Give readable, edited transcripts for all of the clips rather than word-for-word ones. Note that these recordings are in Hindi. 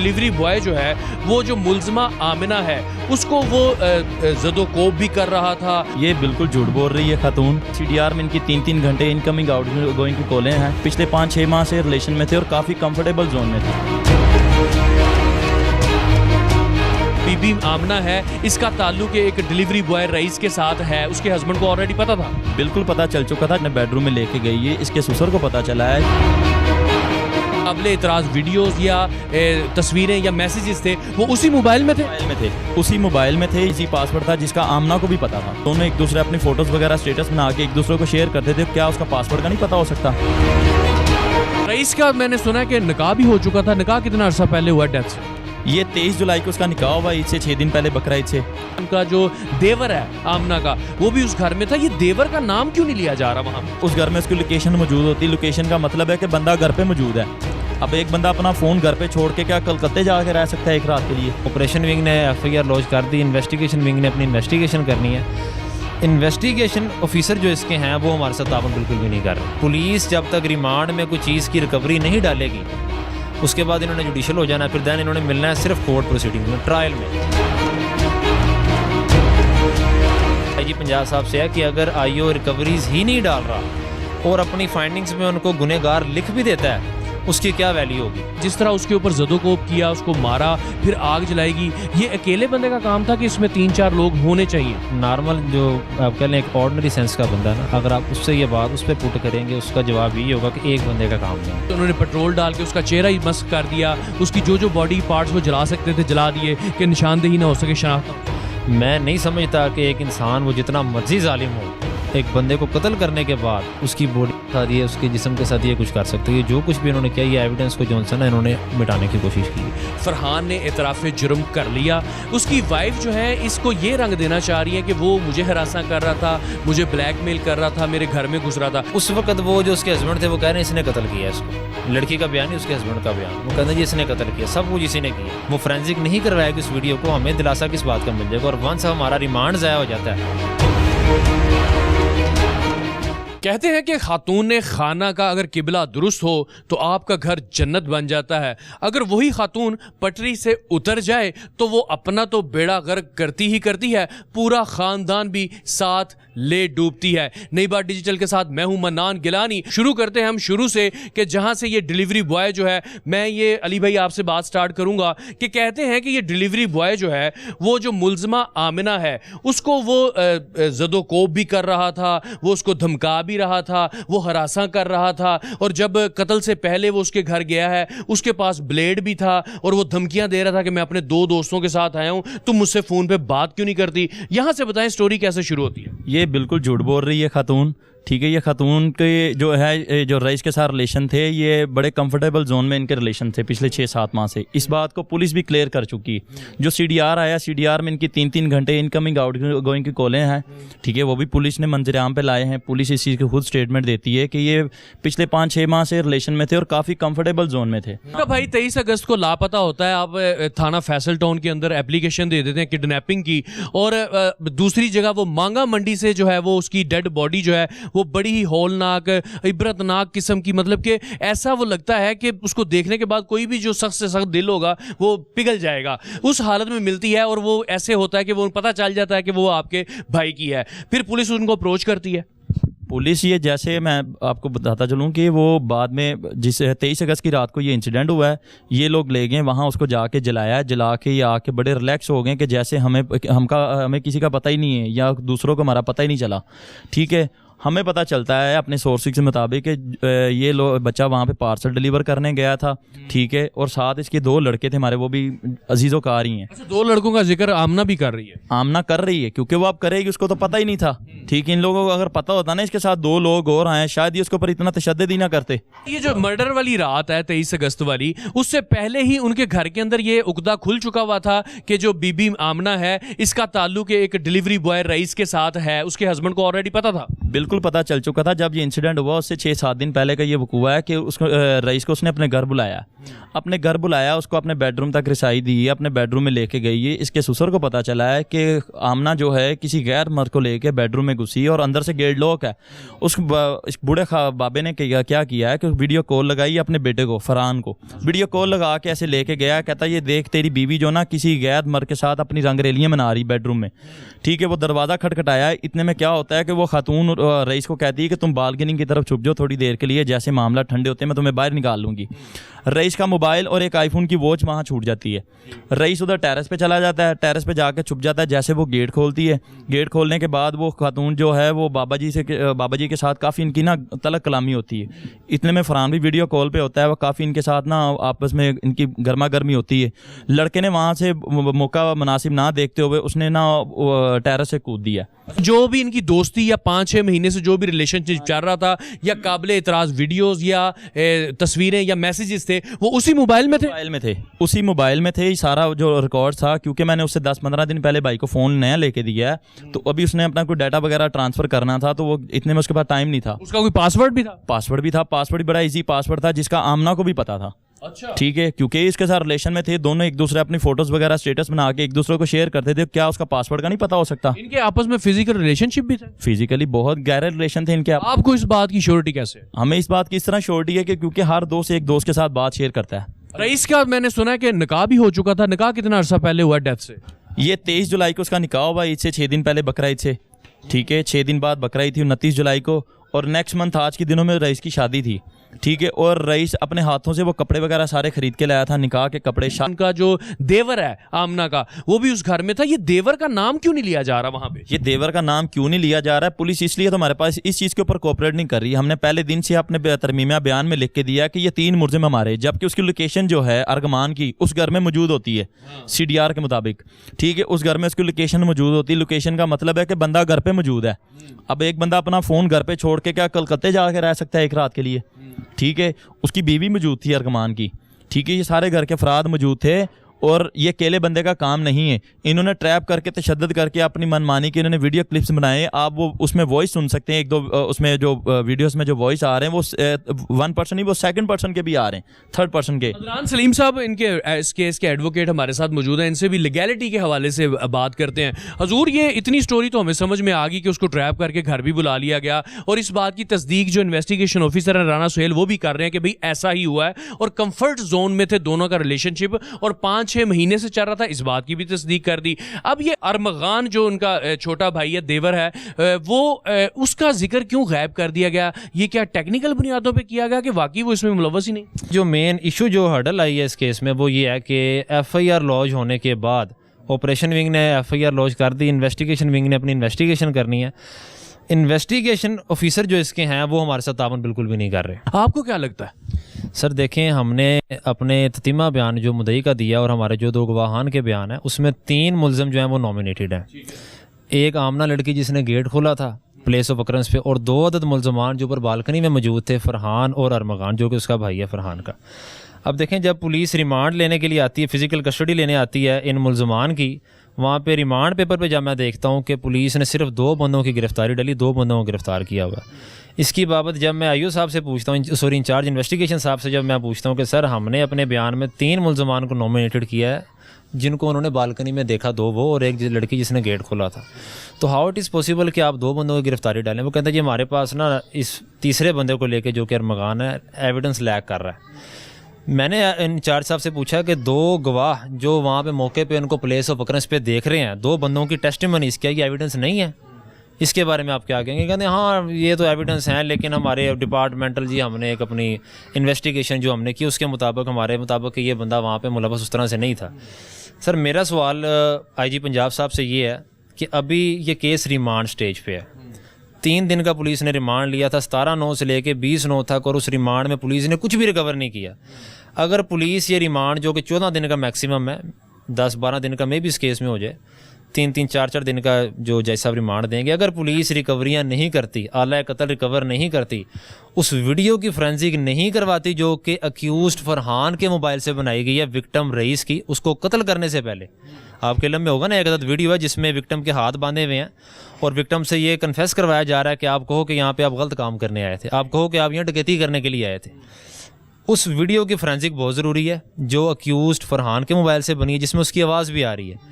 डिलीवरी बॉय जो है वो जो मुलजमा आमिना है उसको वो ज़दोकोब भी कर रहा था। ये बिल्कुल झूठ बोल रही है खातून। CDR में इनकी 3-3 घंटे इनकमिंग आउट गोइंग की कॉलें हैं। पिछले 5-6 माह से रिलेशन में थे और काफ़ी कंफर्टेबल जोन में थे। बीबी आमना है, इसका ताल्लुक एक डिलीवरी बॉय रईस के साथ है। उसके हस्बैंड को ऑलरेडी पता था, बिल्कुल पता चल चुका था। अपने बेडरूम में लेके गई है, इसके ससुर को पता चला है। अबले इतराज वीडियोस या तस्वीरें या मैसेजेस थे वो उसी मोबाइल में थे। उसी मोबाइल में थे। इसी पासवर्ड था जिसका आमना को भी पता था। दोनों एक दूसरे अपनी फोटोज वगैरह स्टेटस बना के एक दूसरे को शेयर करते थे। क्या उसका पासवर्ड का नहीं पता हो सकता? रईस का मैंने सुना कि निकाह भी हो चुका था। निकाह कितना अर्सा पहले हुआ डेथ से? ये 23 जुलाई को उसका निकाह हुआ, ईद से 6 दिन पहले बकरा ईद से। उनका जो देवर है आमना का वो भी उस घर में था। ये देवर का नाम क्यों नहीं लिया जा रहा वहाँ? उस घर में उसकी लोकेशन मौजूद होती है। लोकेशन का मतलब है कि बंदा घर पे मौजूद है। अब एक बंदा अपना फ़ोन घर पे छोड़ के क्या कलकत्ते जाके रह सकता है एक रात के लिए? ऑपरेशन विंग ने FIR लॉन्च कर दी। इन्वेस्टिगेशन विंग ने अपनी इन्वेस्टिगेशन करनी है। इन्वेस्टिगेशन ऑफिसर जो इसके हैं वो हमारे साथ ताबन बिल्कुल भी नहीं कर रहे। पुलिस जब तक रिमांड में कोई चीज़ की रिकवरी नहीं डालेगी उसके बाद इन्होंने जुडिशल हो जाना, फिर दैन इन्होंने मिलना है सिर्फ कोर्ट प्रोसीडिंग में, ट्रायल में। IG पंजाब साहब से है कि अगर IO रिकवरीज ही नहीं डाल रहा और अपनी फाइंडिंग्स में उनको गुनहगार लिख भी देता है उसकी क्या वैल्यू होगी? जिस तरह उसके ऊपर ज़दोकोब किया, उसको मारा, फिर आग जलाएगी, ये अकेले बंदे का काम था कि इसमें 3-4 लोग होने चाहिए? नॉर्मल जो आप कह लें एक ऑर्डिनरी सेंस का बंदा ना, अगर आप उससे ये बात उस पर पुट करेंगे उसका जवाब यही होगा कि एक बंदे का काम नहीं। तो उन्होंने पेट्रोल डाल के उसका चेहरा ही मस्क कर दिया। उसकी जो बॉडी पार्ट्स वो जला सकते थे जला दिए कि निशानदेही ना हो सके, शनाख्त। मैं नहीं समझता कि एक इंसान वो जितना मर्जी जालिम हो एक बंदे को कत्ल करने के बाद उसकी बॉडी के साथ ये उसके जिस्म के साथ ये कुछ कर सकते हैं। जो कुछ भी इन्होंने किया ये एविडेंस को जॉनसन है इन्होंने मिटाने की कोशिश की। फरहान ने इतराफ़े जुर्म कर लिया। उसकी वाइफ जो है इसको ये रंग देना चाह रही है कि वो मुझे हरासा कर रहा था, मुझे ब्लैकमेल कर रहा था, मेरे घर में घुस रहा था। उस वक्त वो जो उसके हस्बैंड थे वो कह रहे हैं इसने कत्ल किया इसको। लड़की का बयान नहीं उसके हस्बैंड का बयान। वो कहते हैं जी इसने कत्ल किया, सब कुछ इसी ने किया। वो फोरेंसिक नहीं करवाएगी इस वीडियो को, हमें दिलासा किस बात का मिल जाएगा? और वंस हमारा रिमांड ज़ाया हो जाता है। कहते हैं कि खातून ने खाना का अगर किबला दुरुस्त हो तो आपका घर जन्नत बन जाता है। अगर वही खातून पटरी से उतर जाए तो वो अपना तो बेड़ा गर्क करती ही करती है, पूरा ख़ानदान भी साथ ले डूबती है। नई बात डिजिटल के साथ मैं हूं मन्नान गिलानी। शुरू करते हैं हम शुरू से कि जहां से ये डिलीवरी बॉय जो है, मैं ये अली भाई आपसे बात स्टार्ट करूंगा कि कहते हैं कि ये डिलीवरी बॉय जो है वो जो मुलजमा आमिना है उसको वो ज़दोकोब भी कर रहा था, वो उसको धमका भी रहा था, वो हरासा कर रहा था। और जब कत्ल से पहले वो उसके घर गया है उसके पास ब्लेड भी था और वो धमकियां दे रहा था कि मैं अपने 2 दोस्तों के साथ आया हूं, तुम मुझसे फ़ोन पे बात क्यों नहीं करती? यहां से बताएं स्टोरी कैसे शुरू होती है। ये बिल्कुल झूठ बोल रही है खातून। ठीक है, ये खातून के जो है जो रईस के साथ रिलेशन थे ये बड़े कंफर्टेबल जोन में इनके रिलेशन थे पिछले 6-7 माह से। इस बात को पुलिस भी क्लियर कर चुकी। जो CDR आया, CDR में इनकी 3-3 घंटे इनकमिंग आउट गोइंग की कॉलें हैं। ठीक है, वो भी पुलिस ने मंजर आम पे लाए हैं। पुलिस इस चीज़ की खुद स्टेटमेंट देती है कि ये पिछले 5-6 माह से रिलेशन में थे और काफ़ी कंफर्टेबल जोन में थे। तो भाई 23 अगस्त को लापता होता है, आप थाना फैसल टाउन के अंदर एप्लीकेशन दे देते हैं किडनैपिंग की, और दूसरी जगह वो मांगा मंडी से जो है वो उसकी डेड बॉडी जो है वो बड़ी ही हौलनाक इबरतनाक किस्म की, मतलब कि ऐसा वो लगता है कि उसको देखने के बाद कोई भी जो सख्त से सख्त दिल होगा वो पिघल जाएगा, उस हालत में मिलती है। और वो ऐसे होता है कि वो पता चल जाता है कि वो आपके भाई की है। फिर पुलिस उनको अप्रोच करती है। पुलिस ये, जैसे मैं आपको बताता चलूँ कि वो बाद में जिस 23 अगस्त की रात को ये इंसिडेंट हुआ है, ये लोग ले गए वहाँ, उसको जाके जलाया। जला के ये आके बड़े रिलैक्स हो गए कि जैसे हमें किसी का पता ही नहीं है या दूसरों को हमारा पता ही नहीं चला। ठीक है, हमें पता चलता है अपने सोर्सेज के मुताबिक कि ये बच्चा वहाँ पे पार्सल डिलीवर करने गया था। ठीक है, और साथ इसके 2 लड़के थे हमारे, वो भी अजीज़ो कार ही हैं। अच्छा, 2 लड़कों का जिक्र आमना भी कर रही है। आमना कर रही है क्योंकि वो अब करेगी, उसको तो पता ही नहीं था। ठीक है, इन लोगों को अगर पता होता ना इसके साथ 2 लोग और आए शायद ये उसके ऊपर इतना तशद्दुद ही ना करते। ये जो मर्डर वाली रात है 23 अगस्त वाली, उससे पहले ही उनके घर के अंदर ये उकदा खुल चुका हुआ था कि जो बीबी आमना है इसका ताल्लुक एक डिलीवरी बॉय रईस के साथ है। उसके हस्बैंड को ऑलरेडी पता था। बिल्कुल पता चल चुका था। जब ये इंसिडेंट हुआ उससे 6-7 दिन पहले का ये वकूआ है कि उसको रईस को उसने अपने घर बुलाया, उसको अपने बेडरूम तक रिसाई दी, अपने बेडरूम में लेके गई। ये इसके ससुर को पता चला है कि आमना जो है किसी गैर मर्द को लेके बेडरूम में घुसी और अंदर से गेट लॉक है। इस बूढ़े बाबे ने क्या किया है कि वीडियो कॉल लगाई अपने बेटे को, फरहान को वीडियो कॉल लगा के ऐसे लेके गया, कहता ये देख तेरी बीवी जो ना किसी गैर मर्द के साथ अपनी रंगरेलियाँ मना रही बेडरूम में, ठीक है। वो दरवाज़ा खटखटाया, इतने में क्या होता है कि वो खातून रईस को कहती है कि तुम बालकनी की तरफ छुप जाओ थोड़ी देर के लिए, जैसे मामला ठंडे होते हैं मैं तुम्हें बाहर निकाल लूँगी। रईस का मोबाइल और एक आईफोन की वॉच वहाँ छूट जाती है। रईस उधर टेरेस पे चला जाता है, टेरेस पे जाके छुप जाता है। जैसे वो गेट खोलती है, गेट खोलने के बाद वो खातून जो है वो बाबा जी के साथ काफ़ी इनकी ना तलक कलामी होती है। इतने में फरहान भी वीडियो कॉल पे होता है, वो काफ़ी इनके साथ ना आपस में इनकी गर्मा गर्मी होती है। लड़के ने वहाँ से मौका मुनासिब ना देखते हुए उसने ना टेरेस से कूद दिया। जो भी इनकी दोस्ती या 5-6 महीने से जो भी रिलेशनशिप चल रहा था या काबिल एतराज़ वीडियोस या तस्वीरें या मैसेजेस थे वो उसी मोबाइल में थे, उसी मोबाइल में थे। सारा जो रिकॉर्ड था, क्योंकि मैंने उससे 10-15 दिन पहले भाई को फ़ोन नया लेके दिया है, तो अभी उसने अपना कोई डाटा वगैरह ट्रांसफ़र करना था, तो वो इतने में उसके पास टाइम नहीं था। उसका कोई पासवर्ड भी था, पासवर्ड भी बड़ा ईजी पासवर्ड था जिसका आमना को भी पता था। अच्छा, ठीक है, क्योंकि इसके साथ रिलेशन में थे दोनों, एक दूसरे अपनी फोटोज वगैरह स्टेटस बना के एक दूसरे को शेयर करते थे। क्या उसका पासवर्ड का नहीं पता हो सकता? इनके आपस में फिजिकल रिलेशनशिप भी था, फिजिकली बहुत गहरे रिलेशन थे इनके। आपको इस बात की श्योरिटी कैसे? हमें इस बात की इस तरह श्योरिटी है कि क्योंकि हर दोस्त एक दोस्त के साथ बात शेयर करता है। रईस का मैंने सुना है कि निकाह भी हो चुका था। निकाह कितना अर्सा पहले हुआ डेथ से? ये 23 जुलाई को उसका निकाह हुआ, ईद से 6 दिन पहले बकरा ईद से, ठीक है। 6 दिन बाद बकरा ईद थी 29 जुलाई को, और नेक्स्ट मंथ आज के दिनों में रईस की शादी थी, ठीक है। और रईस अपने हाथों से वो कपड़े वगैरह सारे खरीद के लाया था, निकाह के कपड़े। उनका जो देवर है आमना का, वो भी उस घर में था। ये देवर का नाम क्यों नहीं लिया जा रहा वहां पे? ये देवर का नाम क्यों नहीं लिया जा रहा है? पुलिस इसलिए तो हमारे पास इस चीज़ के ऊपर कोऑपरेट नहीं कर रही। हमने पहले दिन से अपने तरमीमिया बयान में लिख के दिया कि ये 3 मुलजिम हमारे, जबकि उसकी लोकेशन जो है अर्गमान की उस घर में मौजूद होती है CDR के मुताबिक, ठीक है। उस घर में उसकी लोकेशन मौजूद होती है। लोकेशन का मतलब है कि बंदा घर पे मौजूद है। अब एक बंदा अपना फ़ोन घर पे छोड़ के क्या कलकत्ते जाके रह सकता है एक रात के लिए? ठीक है। उसकी बीवी मौजूद थी अर्गमान की, ठीक है। ये सारे घर के अफराद मौजूद थे, और ये अकेले बंदे का काम नहीं है। इन्होंने ट्रैप करके तशद्दुद करके अपनी मनमानी के इन्होंने वीडियो क्लिप्स बनाए। आप वो उसमें वॉइस सुन सकते हैं, 1-2 उसमें जो वीडियोस में जो वॉइस आ रहे हैं वो 1 पर्सन नहीं, वो 2nd पर्सन के भी आ रहे हैं, 3rd पर्सन के। अदनान सलीम साहब इनके इस केस के एडवोकेट हमारे साथ मौजूद हैं। इनसे भी लीगैलिटी के हवाले से बात करते हैं। हजूर, ये इतनी स्टोरी तो हमें समझ में आ गई कि उसको ट्रैप करके घर भी बुला लिया गया, और इस बात की तस्दीक जो इन्वेस्टिगेशन ऑफिसर है राना सुहेल वो भी कर रहे हैं कि भाई ऐसा ही हुआ है, और कंफर्ट जोन में थे दोनों का रिलेशनशिप, और 5-6 महीने से चल था। इस बात की भी तस्दीक कर दी। अब ये अरमगान जो उनका छोटा भाई है, देवर है, वो उसका जिक्र क्यों गायब कर दिया गया? ये क्या टेक्निकल बुनियादों पे किया गया कि वाकई वो इसमें मुलव्वस ही नहीं? जो मेन इशू जो हर्डल आई है इस केस में वो ये है कि FIR लॉन्च होने के बाद ऑपरेशन विंग ने FIR लॉन्च कर दी, इन्वेस्टिगेशन विंग ने अपनी इन्वेस्टिगेशन करनी है। इन्वेस्टिगेशन ऑफिसर जो इसके हैं वो हमारे साथ तावन बिल्कुल भी नहीं कर रहे। आपको क्या लगता है? सर देखें, हमने अपने ततीमा बयान जो मुद्दई का दिया और हमारे जो 2 गवाहान के बयान हैं उसमें 3 मुलज़िम जो हैं वो नॉमिनेटेड हैं। एक आमना लड़की जिसने गेट खोला था प्लेस ऑफ अकरेंस पे, और 2 अदद मुलज़मान जो ऊपर बालकनी में मौजूद थे, फरहान और अरमगान जो कि उसका भाई है फरहान का। अब देखें, जब पुलिस रिमांड लेने के लिए आती है, फ़िज़िकल कस्टडी लेने आती है इन मुलज़मान की, वहाँ पे रिमांड पेपर पे जब मैं देखता हूँ कि पुलिस ने सिर्फ 2 बंदों की गिरफ्तारी डाली, 2 बंदों को गिरफ्तार किया हुआ। इसकी बाबत जब मैं IO साहब से पूछता हूँ, सॉरी इंचार्ज इन्वेस्टिगेशन साहब से जब मैं पूछता हूँ कि सर हमने अपने बयान में 3 मुलज़मान को नॉमिनेटेड किया है जिनको उन्होंने बालकनी में देखा, 2 वो और एक लड़की जिसने गेट खोला था, तो हाउ इट इज़ पॉसिबल कि आप 2 बंदों की गिरफ्तारी डालें? वो कहते हैं जी हमारे पास ना इस तीसरे बंदे को लेके जो कि अरमगान है एविडेंस लैक कर रहा है। मैंने इंचार्ज साहब से पूछा कि 2 गवाह जो वहाँ पे मौके पे उनको प्लेस ऑफ अकरेंस पे देख रहे हैं, 2 बंदों की टेस्टिमनीज, क्या ये एविडेंस नहीं है? इसके बारे में आप क्या कहेंगे? कहते हैं हाँ ये तो एविडेंस हैं, लेकिन हमारे डिपार्टमेंटल जी हमने एक अपनी इन्वेस्टिगेशन जो हमने की उसके मुताबिक हमारे मुताबिक ये बंदा वहाँ पे मुलव्वस उस तरह से नहीं था। सर मेरा सवाल IG पंजाब साहब से ये है कि अभी ये केस रिमांड स्टेज पे है, 3 दिन का पुलिस ने रिमांड लिया था, 17/9 से लेके 20/9 तक, और उस रिमांड में पुलिस ने कुछ भी रिकवर नहीं किया। अगर पुलिस ये रिमांड जो कि 14 दिन का मैक्सिमम है, 10-12 दिन का मे भी इस केस में हो जाए, 3-3 4-4 दिन का जो जज साहब रिमांड देंगे। अगर पुलिस रिकवरियां नहीं करती, आला कत्ल रिकवर नहीं करती, उस वीडियो की फोरेंसिक नहीं करवाती जो कि अक्यूज्ड फरहान के मोबाइल से बनाई गई है विक्टिम रईस की, उसको कत्ल करने से पहले। आपके इल्म में होगा ना, एक आदत वीडियो है जिसमें विक्टिम के हाथ बांधे हुए हैं और विक्टिम से ये कन्फेस करवाया जा रहा है कि आप कहो कि यहाँ पे आप गलत काम करने आए थे, आप कहो कि आप यहाँ डकैती करने के लिए आए थे। उस वीडियो की फोरेंसिक बहुत ज़रूरी है जो अक्यूज्ड फरहान के मोबाइल से बनी है, जिसमें उसकी आवाज़ भी आ रही है।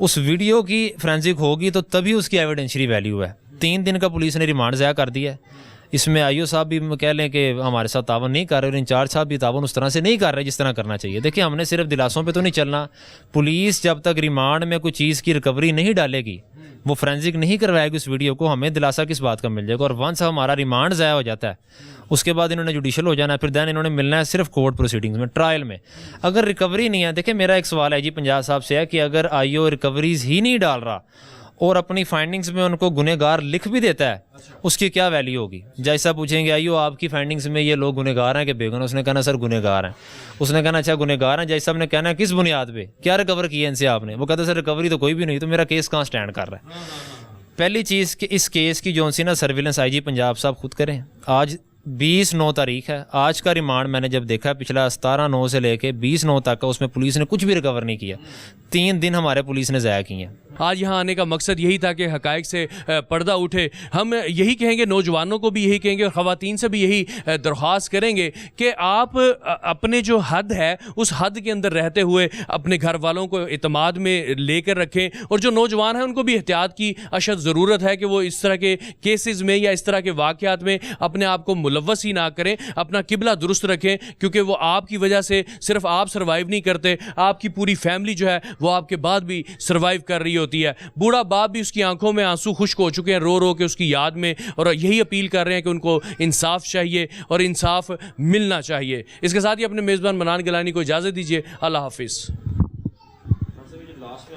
उस वीडियो की फोरेंसिक होगी तो तभी उसकी एविडेंशियरी वैल्यू है। 3 दिन का पुलिस ने रिमांड ज़ाया कर दिया है। इसमें आईओ साहब भी कह लें कि हमारे साथ तावन नहीं कर रहे और इंचार्ज साहब भी तावन उस तरह से नहीं कर रहे जिस तरह करना चाहिए। देखिए, हमने सिर्फ दिलासों पे तो नहीं चलना। पुलिस जब तक रिमांड में कोई चीज़ की रिकवरी नहीं डालेगी, वो फोरेंसिक नहीं करवाएगी उस वीडियो को, हमें दिलासा किस बात का मिल जाएगा। और वंस हमारा रिमांड ज़ाया हो जाता है, उसके बाद इन्होंने जुडिशल हो जाना है, फिर दैन इन्होंने मिलना है सिर्फ कोर्ट प्रोसीडिंग्स में, ट्रायल में। अगर रिकवरी नहीं है, देखिए मेरा एक सवाल है जी पंजाब साहब से है कि अगर आईओ रिकवरीज ही नहीं डाल रहा और अपनी फाइंडिंग्स में उनको गुनहगार लिख भी देता है, उसकी क्या वैल्यू होगी? जज साहब पूछेंगे आईओ आपकी फाइंडिंग्स में ये लोग गुनहगार हैं कि बेगुनाह? उसने कहना सर गुनहगार हैं। उसने कहना अच्छा गुनहगार हैं। जज साहब ने कहना किस बुनियाद पे, क्या रिकवर किया इनसे आपने? वो कहता सर रिकवरी तो कोई भी नहीं, तो मेरा केस कहाँ स्टैंड कर रहा है? पहली चीज़ कि इस केस की जो सी ना सर्विलेंस आईजी पंजाब साहब खुद करें। आज 20/9 तारीख है, आज का रिमांड मैंने जब देखा पिछला 17/9 से लेके 20/9 तक का, उसमें पुलिस ने कुछ भी रिकवर नहीं किया। 3 दिन हमारे पुलिस ने ज़ाया किए हैं। आज यहाँ आने का मकसद यही था कि हकायक से पर्दा उठे। हम यही कहेंगे, नौजवानों को भी यही कहेंगे और ख़वातीन से भी यही दरख्वास्त करेंगे कि आप अपने जो हद है उस हद के अंदर रहते हुए अपने घर वालों को इत्मीनान में लेकर रखें। और जो नौजवान हैं उनको भी एहतियात की अशद ज़रूरत है कि वो इस तरह के केसेस में या इस तरह के वाक़यात में अपने आप को मुलव्वस ही ना करें, अपना किबला दुरुस्त रखें, क्योंकि वो आपकी वजह से सिर्फ आप सर्वाइव नहीं करते, आपकी पूरी फैमिली जो है वो आपके बाद भी सर्वाइव कर रही होती है। बूढ़ा बाप भी, उसकी आंखों में आंसू खुश्क हो चुके हैं रो रो के उसकी याद में, और यही अपील कर रहे हैं कि उनको इंसाफ चाहिए और इंसाफ मिलना चाहिए। इसके साथ ही अपने मेज़बान मनान गिलानी को इजाज़त दीजिए। अल्लाह हाफिज़।